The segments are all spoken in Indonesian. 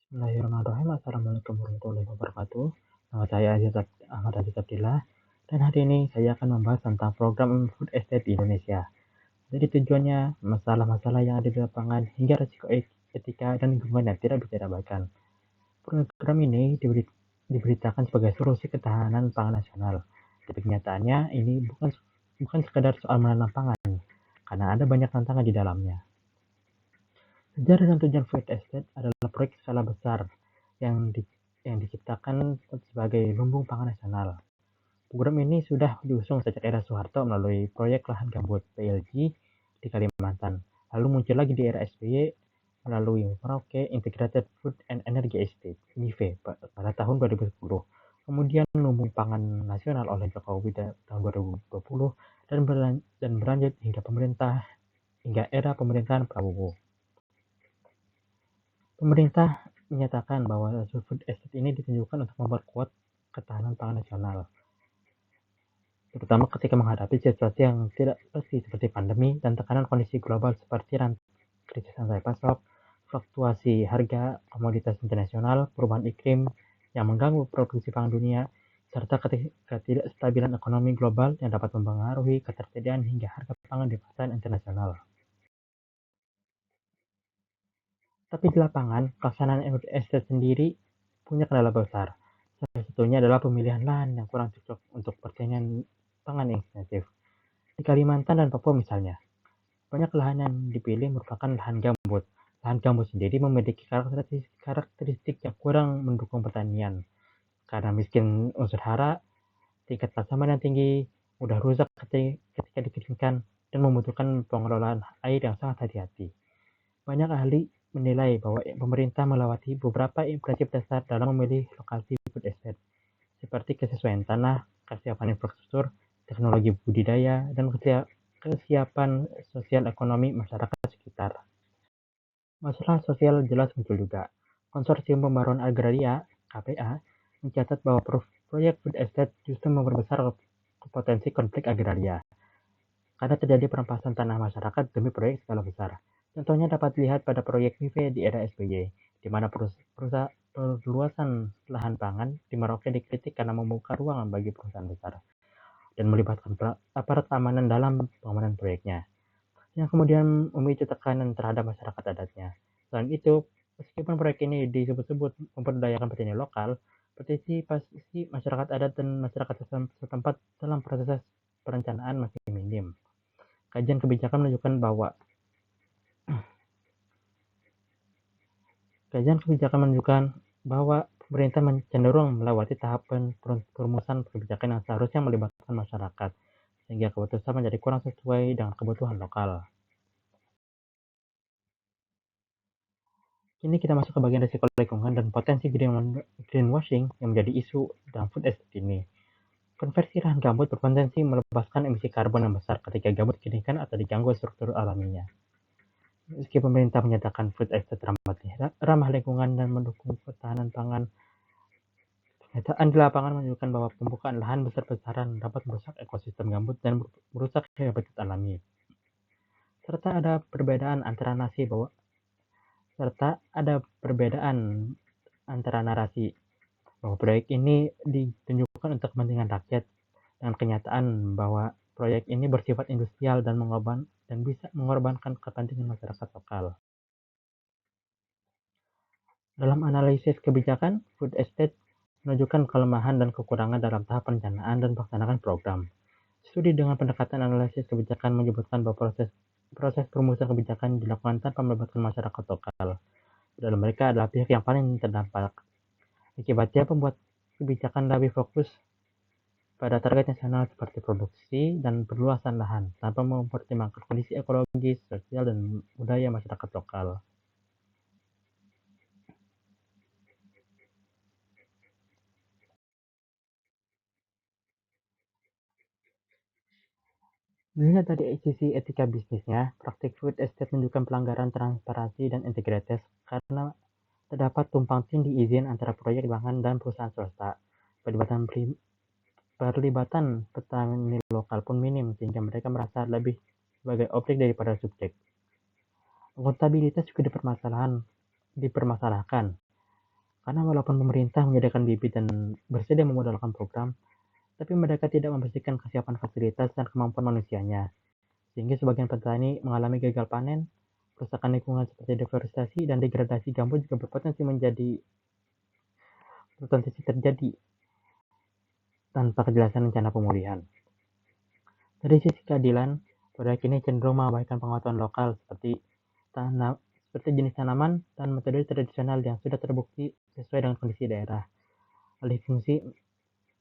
Bismillahirrahmanirrahim. Assalamualaikum warahmatullahi wabarakatuh. Nama saya Ahmad Aziz Abdillah, dan hari ini saya akan membahas tentang program food estate di Indonesia. Jadi tujuannya, masalah-masalah yang ada di lapangan hingga risiko etika dan lingkungan yang tidak bisa diabaikan. Program ini diberitakan sebagai solusi ketahanan pangan nasional. Tapi kenyataannya ini bukan sekadar soal menanam pangan, karena ada banyak tantangan di dalamnya. Sejarah dan tujuan food estate adalah proyek skala besar yang diciptakan sebagai lumbung pangan nasional. Program ini sudah diusung sejak era Soeharto melalui proyek lahan gambut (PLG) di Kalimantan. Lalu muncul lagi di era SBY melalui Merauke Integrated Food and Energy Estate (MIFE) pada tahun 2010. Kemudian lumbung pangan nasional oleh Jokowi tahun 2020 dan berlanjut hingga era pemerintahan Prabowo. Pemerintah menyatakan bahwa food estate ini ditunjukkan untuk memperkuat ketahanan pangan nasional, terutama ketika menghadapi situasi yang tidak pasti seperti pandemi dan tekanan kondisi global seperti krisis rantai pasok, fluktuasi harga komoditas internasional, perubahan iklim yang mengganggu produksi pangan dunia, serta ketidakstabilan ekonomi global yang dapat mempengaruhi ketersediaan hingga harga pangan di pasar internasional. Tapi di lapangan, pelaksanaan food estate sendiri punya kendala besar. Salah satunya adalah pemilihan lahan yang kurang cocok untuk pertanian pangan yang intensif. Di Kalimantan dan Papua misalnya, banyak lahan yang dipilih merupakan lahan gambut. Lahan gambut sendiri memiliki karakteristik yang kurang mendukung pertanian, karena miskin unsur hara, tingkat pasaman yang tinggi, mudah rusak ketika dikeringkan, dan membutuhkan pengelolaan air yang sangat hati-hati. Banyak ahli menilai bahwa pemerintah melewati beberapa prinsip dasar dalam memilih lokasi food estate, seperti kesesuaian tanah, kesiapan infrastruktur, teknologi budidaya, dan kesiapan sosial ekonomi masyarakat sekitar. Masalah sosial jelas muncul juga. Konsorsium Pembaruan Agraria (KPA) mencatat bahwa proyek food estate justru memperbesar potensi konflik agraria, karena terjadi perampasan tanah masyarakat demi proyek skala besar. Contohnya dapat dilihat pada proyek MIFE di era SBY, di mana perluasan lahan pangan di Merauke dikritik karena membuka ruang bagi perusahaan besar dan melibatkan aparat keamanan dalam pengamanan proyeknya, yang kemudian memicu tekanan terhadap masyarakat adatnya. Selain itu, meskipun proyek ini disebut-sebut memperdayakan petani lokal, partisipasi masyarakat adat dan masyarakat setempat dalam proses perencanaan masih minim. Kajian kebijakan menunjukkan bahwa pemerintah cenderung melewati tahapan perumusan kebijakan yang seharusnya melibatkan masyarakat, sehingga keputusan menjadi kurang sesuai dengan kebutuhan lokal. Kini kita masuk ke bagian risiko lingkungan dan potensi greenwashing yang menjadi isu dalam food estate ini. Konversi lahan gambut berpotensi melepaskan emisi karbon yang besar ketika gambut dikeringkan atau diganggu struktur alaminya. Meski pemerintah menyatakan food estate ramah lingkungan dan mendukung ketahanan pangan, kenyataan di lapangan menunjukkan bahwa pembukaan lahan besar-besaran dapat merusak ekosistem gambut dan merusak habitat alami. Serta ada perbedaan antara narasi bahwa proyek ini ditunjukkan untuk kepentingan rakyat, dengan kenyataan bahwa proyek ini bersifat industrial dan bisa mengorbankan kepentingan masyarakat lokal. Dalam analisis kebijakan, food estate menunjukkan kelemahan dan kekurangan dalam tahap perencanaan dan pelaksanaan program. Studi dengan pendekatan analisis kebijakan menyebutkan bahwa proses perumusan kebijakan dilakukan tanpa melibatkan masyarakat lokal. Dalam mereka adalah pihak yang paling terdampak. Akibatnya, pembuat kebijakan lebih fokus pada target nasional seperti produksi dan perluasan lahan, tanpa mempertimbangkan kondisi ekologis, sosial, dan budaya masyarakat lokal. Dilihat dari sisi etika bisnisnya, praktik food estate menunjukkan pelanggaran transparansi dan integritas karena terdapat tumpang tindih izin antara proyek pangan dan perusahaan swasta. Perlibatan petani lokal pun minim, sehingga mereka merasa lebih sebagai objek daripada subjek. Akuntabilitas juga dipermasalahkan. Karena walaupun pemerintah menyediakan bibit dan bersedia memodalkan program, tapi mereka tidak membersihkan kesiapan fasilitas dan kemampuan manusianya, sehingga sebagian petani mengalami gagal panen, kerusakan lingkungan seperti deforestasi dan degradasi gambut juga berpotensi terjadi tanpa kejelasan rencana pemulihan. Dari sisi keadilan, proyek ini cenderung mengabaikan pengetahuan lokal seperti jenis tanaman dan metode tradisional yang sudah terbukti sesuai dengan kondisi daerah. Alih fungsi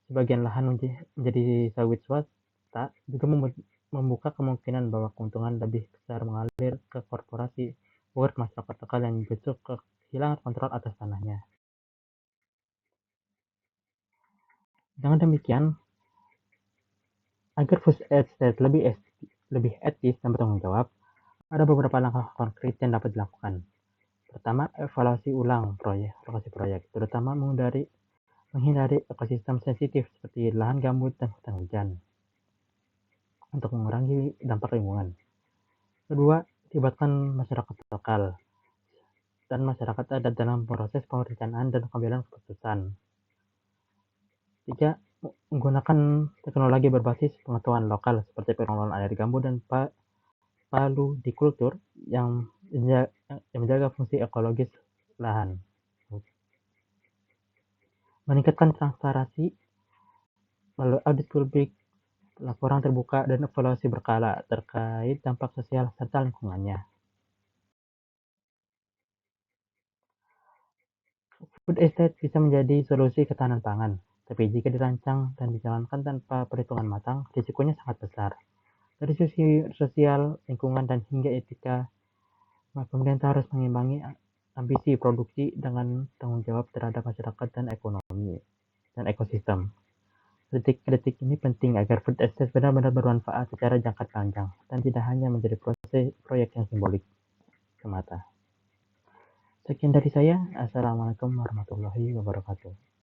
sebagian lahan menjadi sawit swasta juga membuka kemungkinan bahwa keuntungan lebih besar mengalir ke korporasi bukan ke masyarakat lokal yang justru kehilangan kontrol atas tanahnya. Dengan demikian, agar food estate lebih etis dan bertanggung jawab, ada beberapa langkah konkret yang dapat dilakukan. Pertama, evaluasi ulang lokasi proyek, terutama menghindari ekosistem sensitif seperti lahan gambut dan hutan hujan untuk mengurangi dampak lingkungan. Kedua, libatkan masyarakat lokal dan masyarakat adat dalam proses perencanaan dan pengambilan keputusan. Tiga, menggunakan teknologi berbasis pengetahuan lokal seperti pengelolaan air gambut dan paludikultur yang menjaga fungsi ekologis lahan. Meningkatkan transparansi melalui audit publik, laporan terbuka, dan evaluasi berkala terkait dampak sosial serta lingkungannya. Food estate bisa menjadi solusi ketahanan pangan, tapi jika dirancang dan dijalankan tanpa perhitungan matang, risikonya sangat besar. Dari sisi sosial, lingkungan, dan hingga etika, pemerintah harus mengimbangi ambisi produksi dengan tanggung jawab terhadap masyarakat dan ekonomi dan ekosistem. Kritik ini penting agar food estate benar-benar bermanfaat secara jangka panjang dan tidak hanya menjadi proyek yang simbolik semata. Sekian dari saya. Assalamualaikum warahmatullahi wabarakatuh.